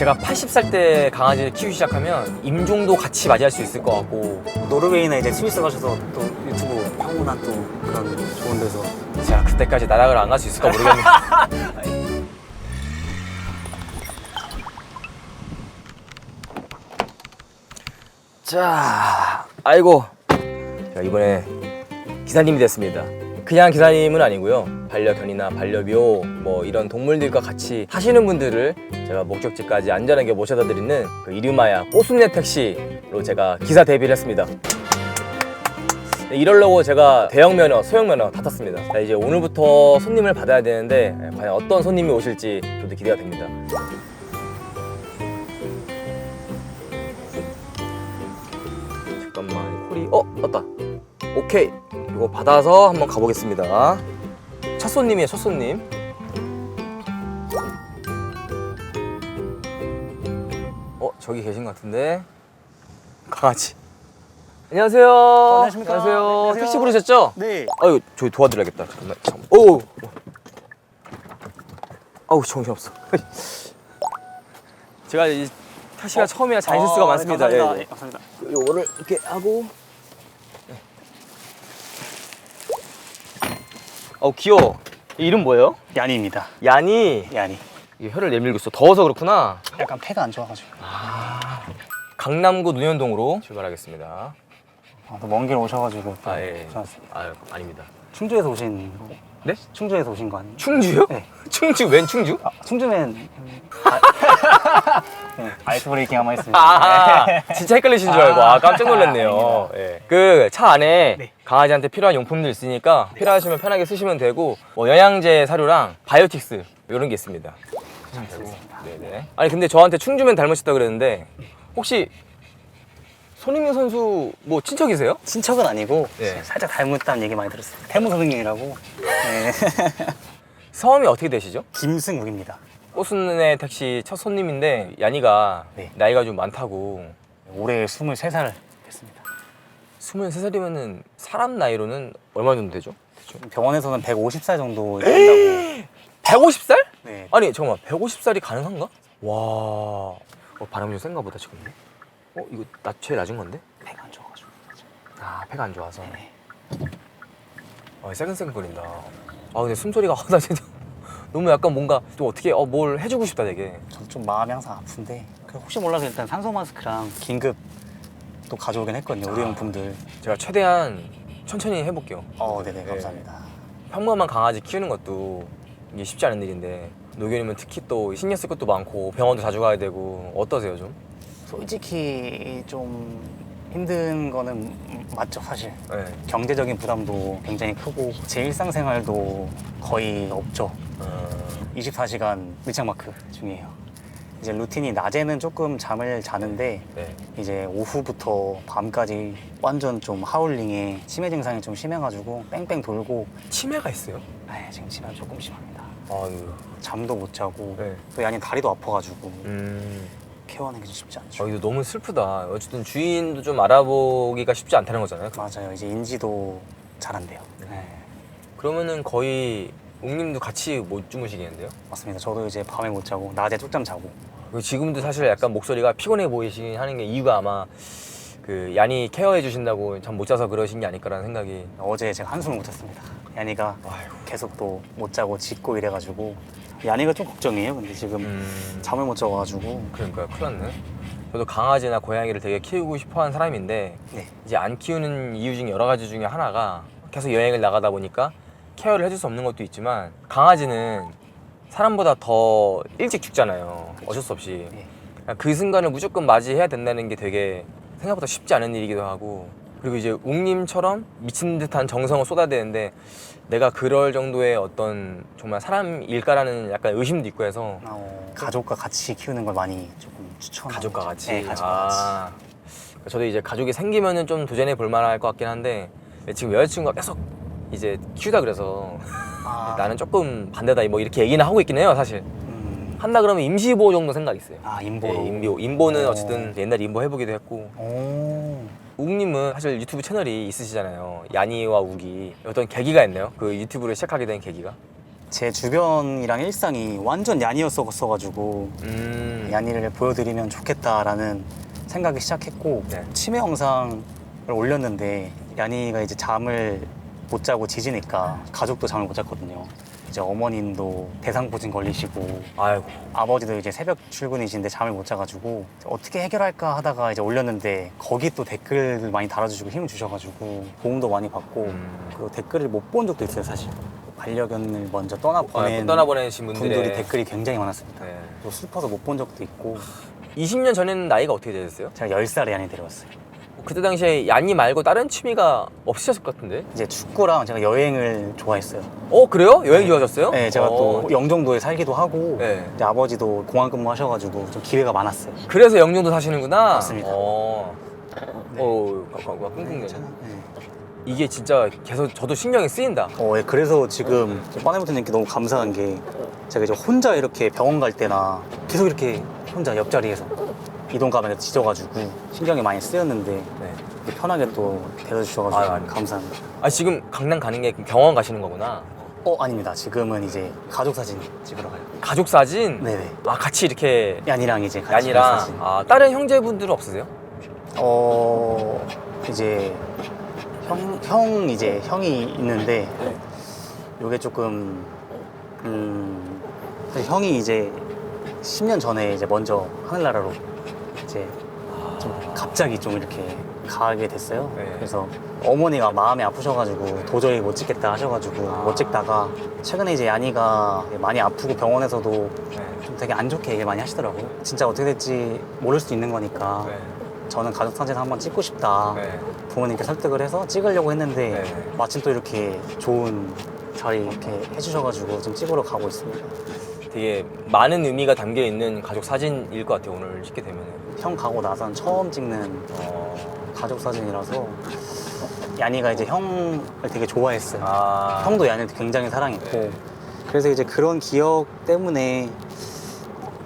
제가 80살 때 강아지를 키우기 시작하면 임종도 같이 맞이할 수 있을 것 같고 노르웨이나 이제 스위스 가셔서 또 유튜브 평온한 또 그런 좋은 데서 제가 그때까지 나락을 안 갈 수 있을까 모르겠네요. 자, 아이고 제가 이번에 기사님이 됐습니다. 그냥 기사님은 아니고요. 반려견이나 반려묘 뭐 이런 동물들과 같이 하시는 분들을 제가 목적지까지 안전하게 모셔다 드리는 그 이름하여 꼬순내 택시로 제가 기사 데뷔를 했습니다. 이러려고 제가 대형 면허, 소형 면허 다 탔습니다. 자, 이제 오늘부터 손님을 받아야 되는데 과연 어떤 손님이 오실지 저도 기대가 됩니다. 잠깐만, 콜이 맞다. 오케이, 이거 받아서 한번 가보겠습니다. 첫 손님이에요, 첫 손님. 저기 계신 것 같은데. 강아지. 안녕하세요. 안녕하십니까. 안녕하세요. 안녕하세요. 택시 부르셨죠? 네. 아유, 저희 도와드려야겠다. 잠깐만. 오. 아우, 정신없어. 제가 이 택시가 처음이라 자인실수가 많습니다. 네, 감사합니다. 예, 예, 감사합니다. 요거를 이렇게 하고. 귀여워. 이 이름 뭐예요? 야니입니다. 야니. 야니. 이게 혀를 내밀고 있어. 더워서 그렇구나. 약간 폐가 안 좋아가지고. 강남구 논현동으로 출발하겠습니다. 먼 길 오셔가지고. 또 예. 고생하셨습니다. 아닙니다. 충주에서 오신 거. 네? 충주에서 오신 거 아니에요? 충주요? 네. 충주? 웬 충주? 충주면 네, 아이스 브레이킹 한번 했습니다. 아, 진짜 헷갈리신 줄 알고 깜짝 놀랐네요. 아닙니다. 예. 그 차 안에 네. 강아지한테 필요한 용품들 있으니까 필요하시면 편하게 쓰시면 되고 뭐 영양제 사료랑 바이오틱스 이런 게 있습니다. 네네. 아니 근데 저한테 충주면 닮으셨다 그랬는데 혹시 손흥민 선수 뭐 친척이세요? 친척은 아니고 네. 살짝 닮았다는 얘기 많이 들었어요. 태무 선생님이라고. 네. 성함이 어떻게 되시죠? 김승욱입니다. 꼬순내 택시 첫 손님인데 야니가 네. 나이가 좀 많다고. 올해 23살 됐습니다. 23살이면은 사람 나이로는 얼마 정도 되죠? 병원에서는 150살 정도 된다고. 150살? 네. 아니 잠깐만 150살이 가능한가? 와 바람이 좀 센가 보다 지금. 이거 제일 낮은 건데? 배가 안 좋아가지고. 폐가 안 좋아서. 네. 새근새근거린다. 근데 숨소리가 나 진짜 너무 약간 뭔가 또 어떻게 뭘 해주고 싶다 되게. 저도 좀 마음이 항상 아픈데 혹시 몰라서 일단 산소 마스크랑 긴급 또 가져오긴 했거든요. 의료용품들. 제가 최대한 천천히 해볼게요. 네네, 감사합니다. 평범한 강아지 키우는 것도 이게 쉽지 않은 일인데 노견이면 특히 또 신경 쓸 것도 많고 병원도 자주 가야 되고 어떠세요 좀? 솔직히 좀 힘든 거는 맞죠, 사실. 네. 경제적인 부담도 굉장히 크고 제 일상생활도 거의 없죠. 24시간 밀착마크 중이에요. 이제 루틴이 낮에는 조금 잠을 자는데 네. 이제 오후부터 밤까지 완전 좀 하울링에 치매 증상이 좀 심해가지고 뺑뺑 돌고. 치매가 있어요? 지금 치매가 조금 심합니다. 잠도 못 자고 네. 또 야니 다리도 아파가지고 음. 케어하는 게 좀 쉽지 않죠. 이거 너무 슬프다. 어쨌든 주인도 좀 알아보기가 쉽지 않다는 거잖아요. 맞아요. 이제 인지도 잘 안 돼요. 네. 그러면은 거의 웅님도 같이 못 주무시겠는데요? 맞습니다. 저도 이제 밤에 못 자고 낮에 쪽잠 자고. 그리고 지금도 사실 약간 목소리가 피곤해 보이시긴 하는 게 이유가 아마 그 야니 케어해 주신다고 잠 못 자서 그러신 게 아닐까라는 생각이. 어제 제가 한숨을 못 잤습니다. 야니가 아이고. 계속 또 못 자고 짖고 이래가지고 야니가 좀 걱정이에요. 근데 지금 잠을 못 자가지고. 그러니까요. 큰일 났네. 저도 강아지나 고양이를 되게 키우고 싶어 하는 사람인데 네. 이제 안 키우는 이유 중에 여러 가지 중에 하나가 계속 여행을 나가다 보니까 케어를 해줄 수 없는 것도 있지만 강아지는 사람보다 더 일찍 죽잖아요. 어쩔 수 없이. 네. 그 순간을 무조건 맞이해야 된다는 게 되게 생각보다 쉽지 않은 일이기도 하고, 그리고 이제 웅님처럼 미친 듯한 정성을 쏟아대는데 내가 그럴 정도의 어떤 정말 사람일까라는 약간 의심도 있고 해서. 가족과 같이 키우는 걸 많이 조금 추천하고. 가족과 같이? 네, 가족과 같이. 저도 이제 가족이 생기면은 좀 도전해 볼 만할 것 같긴 한데 지금 여자친구가 계속 이제 키우다 그래서 나는 조금 반대다 뭐 이렇게 얘기는 하고 있긴 해요 사실. 한다 그러면 임시보 정도 생각 있어요. 임보로. 예, 임보는 어쨌든 옛날에 임보 해보기도 했고. 욱님은 사실 유튜브 채널이 있으시잖아요. 야니와 욱이. 어떤 계기가 있나요? 그 유튜브를 시작하게 된 계기가? 제 주변이랑 일상이 완전 얀이었어가지고 얀이를 보여드리면 좋겠다라는 생각이 시작했고 네. 치매 영상을 올렸는데 얀이가 이제 잠을 못 자고 짖으니까 가족도 잠을 못 잤거든요. 이제 어머님도 대상포진 걸리시고 아이고. 아버지도 이제 새벽 출근이신데 잠을 못 자가지고 어떻게 해결할까 하다가 이제 올렸는데 거기 또 댓글을 많이 달아주시고 힘을 주셔가지고 도움도 많이 받고 그리고 댓글을 못 본 적도 있어요 사실. 반려견을 먼저 떠나보낸 떠나보내신 분들의 분들이 댓글이 굉장히 많았습니다. 네. 또 슬퍼서 못 본 적도 있고 20년 전에는 나이가 어떻게 되셨어요? 제가 10살에 얀이 데려왔어요. 그때 당시에 얀이 말고 다른 취미가 없으셨을 것 같은데? 이제 축구랑 제가 여행을 좋아했어요. 그래요? 여행 좋아하셨어요? 네, 제가 또 영종도에 살기도 하고 네. 이제 아버지도 공항 근무하셔가지고 좀 기회가 많았어요. 그래서 영종도 사시는구나? 맞습니다. 네. 끙끙대네. 네. 이게 진짜 계속 저도 신경이 쓰인다. 예, 그래서 지금 빠네부터님께 너무 감사한 게 제가 이제 혼자 이렇게 병원 갈 때나 계속 이렇게 혼자 옆자리에서 이동 가면에 짖어가지고 신경이 많이 쓰였는데 네. 이렇게 편하게 또 데려주셔가지고 아유, 아닙니다. 감사합니다. 지금 강남 가는 게 병원 가시는 거구나. 아닙니다. 지금은 이제 가족 사진 찍으러 가요. 가족 사진? 네네. 같이 이렇게 얀이랑 이제 같이 얀이랑 사진. 다른 형제분들은 없으세요? 이제 형이 있는데 요게 조금 사실 형이 이제 10년 전에 이제 먼저 하늘나라로 이제 좀 갑자기 좀 이렇게 가게 됐어요. 네. 그래서 어머니가 마음이 아프셔가지고 도저히 못 찍겠다 하셔가지고 못 찍다가 최근에 이제 얀이가 많이 아프고 병원에서도 네. 좀 되게 안 좋게 얘기를 많이 하시더라고요. 진짜 어떻게 될지 모를 수도 있는 거니까 네. 저는 가족 사진 한번 찍고 싶다. 네. 부모님께 설득을 해서 찍으려고 했는데 네. 마침 또 이렇게 좋은 자리 이렇게 해주셔가지고 지금 찍으러 가고 있습니다. 되게 많은 의미가 담겨 있는 가족 사진일 것 같아요. 오늘 찍게 되면은. 형 가고 나선 처음 찍는 가족 사진이라서 얀이가 이제 형을 되게 좋아했어요. 형도 얀이를 굉장히 사랑했고 네. 그래서 이제 그런 기억 때문에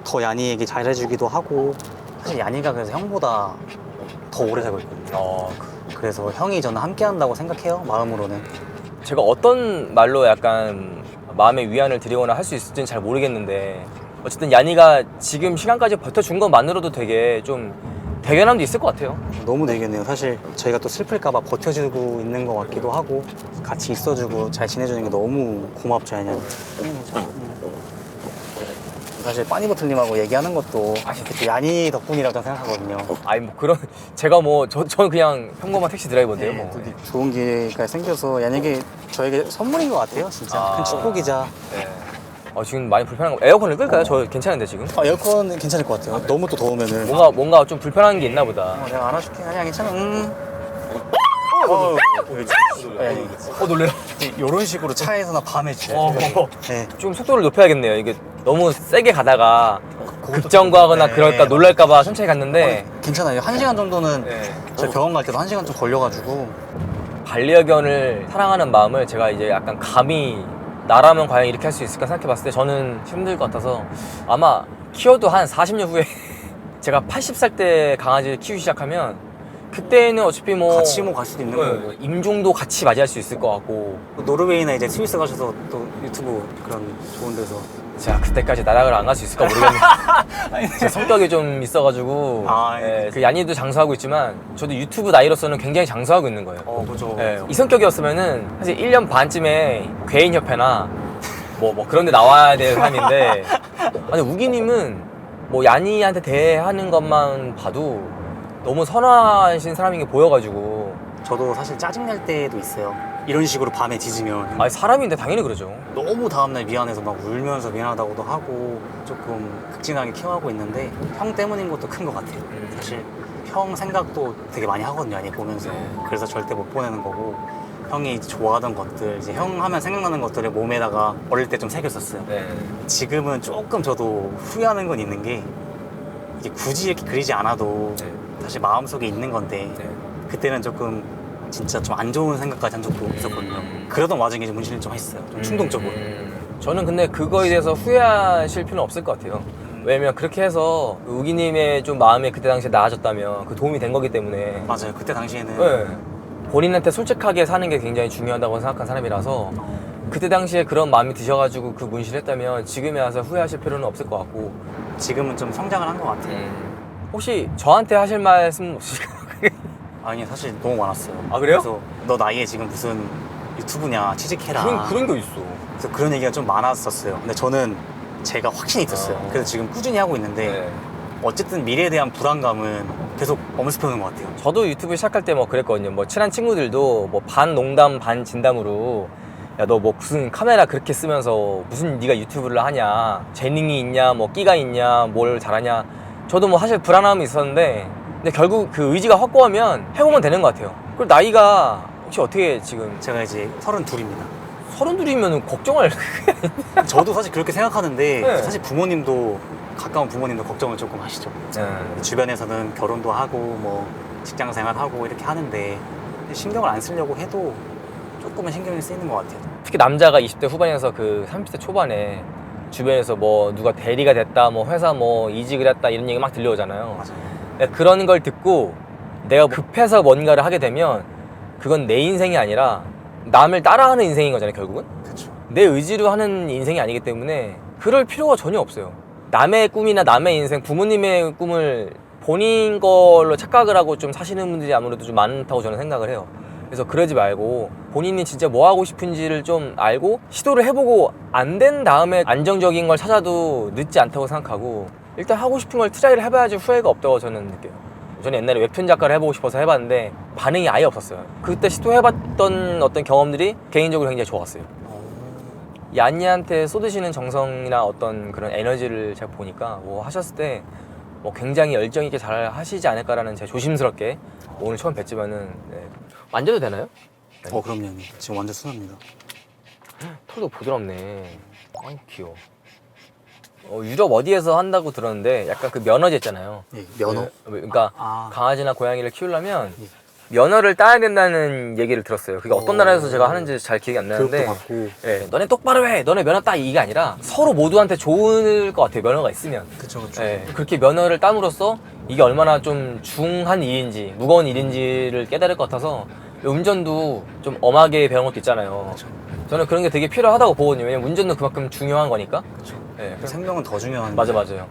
더 얀이에게 잘해주기도 하고 사실 얀이가 그래서 형보다 더 오래 살고 있거든요. 그래서 형이 저는 함께 한다고 생각해요. 마음으로는. 제가 어떤 말로 약간 마음의 위안을 드리거나 할 수 있을지는 잘 모르겠는데 어쨌든 얀이가 지금 시간까지 버텨준 것만으로도 되게 좀 대견함도 있을 것 같아요. 너무 되겠네요. 사실 저희가 또 슬플까봐 버텨주고 있는 것 같기도 하고 같이 있어주고 잘 지내주는 게 너무 고맙죠, 얀이. 사실 빠니버틀님하고 얘기하는 것도 또 얀이 덕분이라고 저는 생각하거든요. 뭐 그런 제가 저는 그냥 평범한 택시 드라이버인데요. 뭐. 또 좋은 기회가 생겨서 얀에게 저에게 선물인 것 같아요, 진짜. 큰 축복이자. 네. 지금 많이 불편한 거. 에어컨을 끌까요? 저 괜찮은데 지금? 에어컨은 괜찮을 것 같아요. 너무 또 더우면은. 뭔가 좀 불편한 게 있나 보다. 내가 알아줄게. 아니야, 괜찮아. 놀래요. 이런 식으로 차에서나 밤에 진짜. 네. 좀 속도를 높여야겠네요. 이게 너무 세게 가다가 급정거하거나 네. 그럴까 놀랄까봐 천천히 갔는데 괜찮아요. 1시간 정도는 저희 병원 갈 때도 1시간 좀 걸려가지고. 반려견을 사랑하는 마음을 제가 이제 약간 감히 나라면 과연 이렇게 할 수 있을까 생각해봤을 때 저는 힘들 것 같아서 아마 키워도 한 40년 후에 제가 80살 때 강아지를 키우기 시작하면 그때는 어차피 같이 갈 수도 있는 거예요. 임종도 같이 맞이할 수 있을 것 같고 노르웨이나 이제 스위스 가셔서 또 유튜브 그런 좋은 데서 제가 그때까지 나락을 안 갈 수 있을까 모르겠네요. 제 성격이 좀 있어가지고 그 얀이도 장수하고 있지만 저도 유튜브 나이로서는 굉장히 장수하고 있는 거예요. 그죠. 이 성격이었으면은 사실 1년 반쯤에 괴인협회나 뭐 그런 데 나와야 될 사람인데 아니 우기님은 뭐 얀이한테 대하는 것만 봐도 너무 선하신 사람인 게 보여가지고 저도 사실 짜증날 때도 있어요. 이런 식으로 밤에 짖으면 사람인데 당연히 그러죠. 너무 다음날 미안해서 막 울면서 미안하다고도 하고 조금 극진하게 케어하고 있는데 형 때문인 것도 큰 것 같아요. 사실 형 생각도 되게 많이 하거든요, 아니 보면서. 그래서 절대 못 보내는 거고 형이 좋아하던 것들 이제 형 하면 생각나는 것들을 몸에다가 어릴 때 좀 새겼었어요. 지금은 조금 저도 후회하는 건 있는 게 이게 굳이 이렇게 그리지 않아도 사실 마음속에 있는 건데 그때는 조금 진짜 좀 안 좋은 생각까지 한 적도 있었거든요. 그러던 와중에 좀 문신을 좀 했어요. 좀 충동적으로. 저는 근데 그거에 대해서 후회하실 필요는 없을 것 같아요. 왜냐면 그렇게 해서 우기님의 좀 마음이 그때 당시에 나아졌다면 그 도움이 된 거기 때문에 맞아요. 그때 당시에는 본인한테 솔직하게 사는 게 굉장히 중요하다고 생각한 사람이라서 그때 당시에 그런 마음이 드셔가지고 그 문신을 했다면 지금에 와서 후회하실 필요는 없을 것 같고. 지금은 좀 성장을 한 것 같아요. 혹시 저한테 하실 말씀 없으실까요? 아니 사실 너무 많았어요. 아, 그래요? 그래서 너 나이에 지금 무슨 유튜브냐 취직해라. 그런 게 있어. 그래서 그런 얘기가 좀 많았었어요. 근데 저는 제가 확신이 있었어요. 그래서 지금 꾸준히 하고 있는데 네. 어쨌든 미래에 대한 불안감은 계속 엄습해오는 것 같아요. 저도 유튜브 시작할 때 뭐 그랬거든요. 뭐 친한 친구들도 뭐 반 농담 반 진담으로 야 너 뭐 무슨 카메라 그렇게 쓰면서 무슨 네가 유튜브를 하냐, 재능이 있냐, 뭐 끼가 있냐, 뭘 잘하냐. 저도 뭐 사실 불안함이 있었는데 근데 결국 그 의지가 확고하면 해보면 되는 것 같아요. 그리고 나이가 혹시 어떻게 지금 제가 이제 32입니다. 32이면 걱정할 저도 사실 그렇게 생각하는데 네. 사실 부모님도 가까운 부모님도 걱정을 조금 하시죠. 주변에서는 결혼도 하고 뭐 직장 생활하고 이렇게 하는데 신경을 안 쓰려고 해도 조금은 신경이 쓰이는 것 같아요. 특히 남자가 20대 후반에서 그 30대 초반에 주변에서 뭐 누가 대리가 됐다, 뭐 회사 뭐 이직을 했다 이런 얘기 막 들려오잖아요. 맞아요. 그런 걸 듣고 내가 급해서 뭔가를 하게 되면 그건 내 인생이 아니라 남을 따라하는 인생인 거잖아요, 결국은. 그렇죠. 내 의지로 하는 인생이 아니기 때문에 그럴 필요가 전혀 없어요. 남의 꿈이나 남의 인생, 부모님의 꿈을 본인 걸로 착각을 하고 좀 사시는 분들이 아무래도 좀 많다고 저는 생각을 해요. 그래서 그러지 말고 본인이 진짜 뭐 하고 싶은지를 좀 알고 시도를 해보고 안 된 다음에 안정적인 걸 찾아도 늦지 않다고 생각하고 일단 하고 싶은 걸 트라이를 해봐야지 후회가 없다고 저는 느껴요. 저는 옛날에 웹툰 작가를 해보고 싶어서 해봤는데 반응이 아예 없었어요. 그때 시도해봤던 어떤 경험들이 개인적으로 굉장히 좋았어요. 얀니한테 쏟으시는 정성이나 어떤 그런 에너지를 제가 보니까 뭐 하셨을 때 뭐 굉장히 열정 있게 잘 하시지 않을까라는 제 조심스럽게 오늘 처음 뵀지만은 네. 만져도 되나요? 그럼요. 지금 완전 순합니다. 털도 부드럽네. 아이 귀여워. 유럽 어디에서 한다고 들었는데 약간 그 면허제 있잖아요. 예, 면허? 그러니까 아. 강아지나 고양이를 키우려면 예. 면허를 따야 된다는 얘기를 들었어요. 그게 어떤 나라에서 제가 하는지 잘 기억이 안 나는데 그것도 같고. 예, 너네 똑바로 해! 너네 면허 따! 이게 아니라 서로 모두한테 좋을 것 같아요. 면허가 있으면. 그쵸. 예, 그렇게 면허를 땀으로써 이게 얼마나 좀 중한 일인지 무거운 일인지를 깨달을 것 같아서 운전도 좀 엄하게 배운 것도 있잖아요. 그쵸. 저는 그런 게 되게 필요하다고 보거든요. 왜냐면 운전도 그만큼 중요한 거니까. 그쵸. 예, 생명은 더 중요한. 맞아요.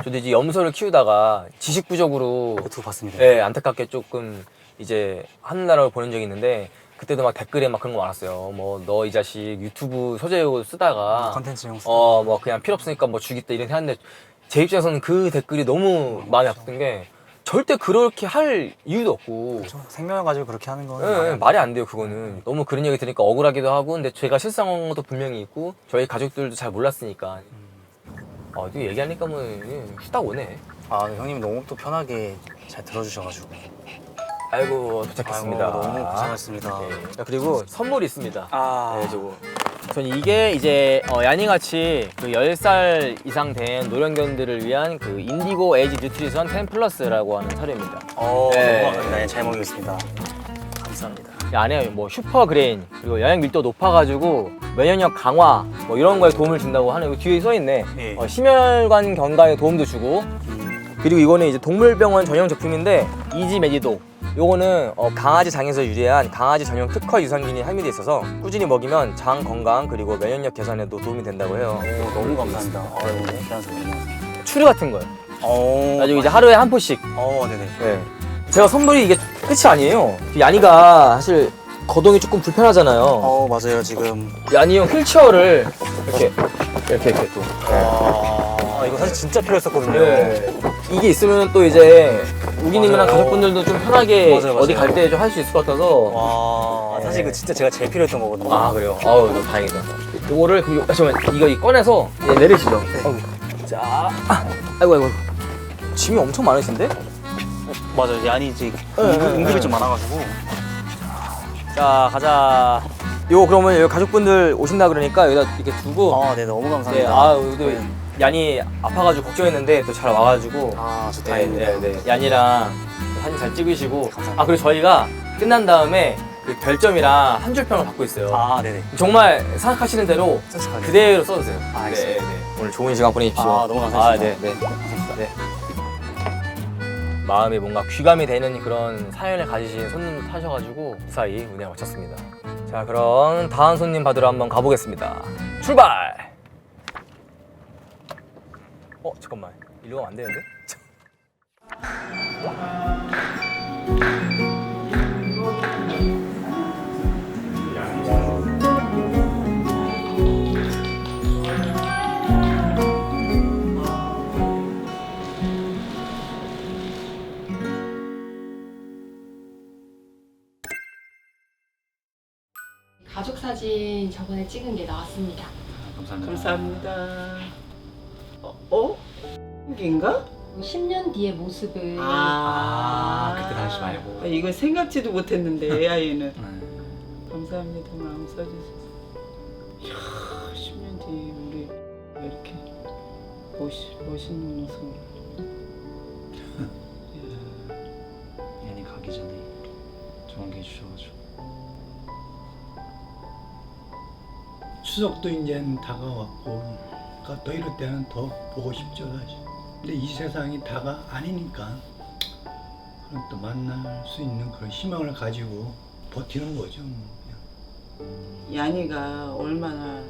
저도 이제 염소를 키우다가 지식 부족으로 유튜브 봤습니다. 예, 안타깝게 조금 이제 하늘나라로 보낸 적이 있는데 그때도 막 댓글에 막 그런 거 많았어요. 뭐 너 이 자식 유튜브 소재로 쓰다가 컨텐츠용 뭐 그냥 필요 없으니까 뭐 죽이다 이런 했는데 제 입장에서는 그 댓글이 너무 마음이 아팠던 게 절대 그렇게 할 이유도 없고 생명을 가지고 그렇게 하는 거는 예, 말이 안 돼요. 그거는 너무 그런 얘기 들으니까 억울하기도 하고 근데 제가 실상한 것도 분명히 있고 저희 가족들도 잘 몰랐으니까 이거 얘기하니까 뭐 후딱 오네. 형님 너무 또 편하게 잘 들어주셔가지고 아이고 도착했습니다. 아이고, 너무 고생하셨습니다. 네. 자, 그리고 선물이 있습니다. 아. 네, 저거. 전 이게 이제 야니같이 그 10살 이상 된 노령견들을 위한 그 인디고 에이지 뉴트리션 10 플러스라고 하는 사료입니다. 네. 너무 감사합니다. 잘 먹겠습니다. 감사합니다. 이 안에 뭐 슈퍼 그레인 그리고 영양 밀도 높아가지고 면역력 강화 뭐 이런 거에 도움을 준다고 하는 이거 뒤에 써 있네. 예. 심혈관 건강에 도움도 주고 그리고 이거는 이제 동물병원 전용 제품인데 이지 메디도 요거는 강아지 장에서 유래한 강아지 전용 특허 유산균이 함유되어 있어서 꾸준히 먹이면 장 건강 그리고 면역력 개선에도 도움이 된다고 해요. 너무 감사합니다. 감사합니다. 추루 같은 거요. 나중에 이제 하루에 한 포씩. 네네. 네. 제가 선물이 이게 끝이 아니에요. 야니가 사실 거동이 조금 불편하잖아요. 맞아요. 지금. 야니용 휠체어를 이렇게 또. 이거 사실 진짜 필요했었거든요. 네. 이게 있으면 또 이제 우기님이랑 맞아요. 가족분들도 좀 편하게 맞아요. 어디 갈 때 좀 할 수 있을 것 같아서. 사실 이거 진짜 제가 제일 필요했던 거거든요. 아 그래요? 아우 너무 다행이다. 이거를 잠깐만 이거 꺼내서 내리시죠. 자, 아이고 짐이 엄청 많으신데? 맞아요. 양이 이제 네. 응급이 좀 많아가지고. 자 가자. 이거 그러면 여기 가족분들 오신다 그러니까 여기다 이렇게 두고. 네, 너무 네, 감사합니다. 여기도 얀이 아파가지고 걱정했는데 또 잘 와가지고. 좋다. 네. 얀이랑 사진 잘 찍으시고. 감사합니다. 그리고 저희가 끝난 다음에 그 별점이랑 한 줄 평을 받고 있어요. 네네. 정말 생각하시는 대로 솔직하게. 그대로 써주세요. 알겠습니다. 오늘 좋은 시간 보내십시오. 너무 감사합니다. 네. 마음이 뭔가 귀감이 되는 그런 사연을 가지신 손님 타셔가지고 무사히 운행 마쳤습니다. 자, 그럼 다음 손님 받으러 한번 가보겠습니다. 출발! 잠깐만. 이리로 가면 안 되는데? 가족 사진 저번에 찍은 게 나왔습니다. 감사합니다. 감사합니다. 인가? 10년 뒤의 모습을 그때 당시 말고. 이거 생각지도 못했는데 AI는. 네. 감사합니다. 마음 써주셔서. 이야, 10년 뒤에 우리 왜 이렇게 멋있는 모습으로. 연이 가기 전에 좋은 게 주셔가지고. 추석도 이제 다가왔고, 그러니까 더 이럴 때는 더 보고 싶죠 사실. 근데 이 세상이 다가 아니니까 그럼 또 만날 수 있는 그런 희망을 가지고 버티는 거죠. 그냥. 양이가 얼마나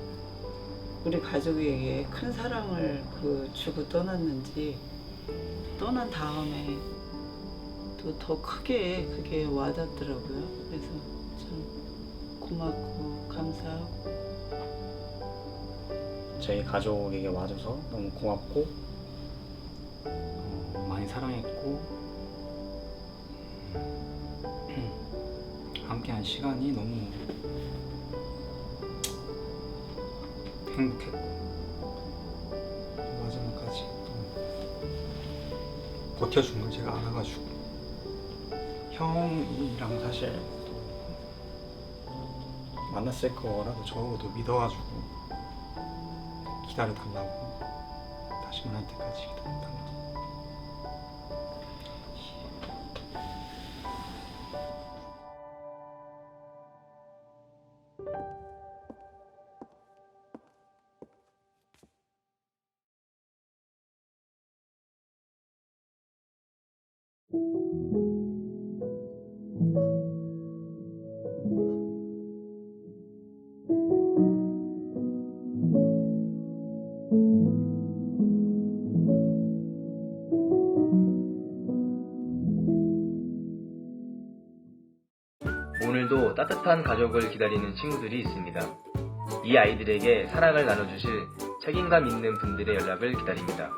우리 가족에게 큰 사랑을 주고 떠났는지, 떠난 다음에 또 더 크게 그게 와닿더라고요. 그래서 참 고맙고 감사하고. 저희 가족에게 와줘서 너무 고맙고 많이 사랑했고 함께한 시간이 너무 행복했고 마지막까지 또 버텨준 걸 제가 알아가지고 형이랑 사실 또 만났을 거라고 저도 믿어가지고 기다려달라고 다시 만날 때까지 기다려달라고. 오늘도 따뜻한 가족을 기다리는 친구들이 있습니다. 이 아이들에게 사랑을 나눠주실 책임감 있는 분들의 연락을 기다립니다.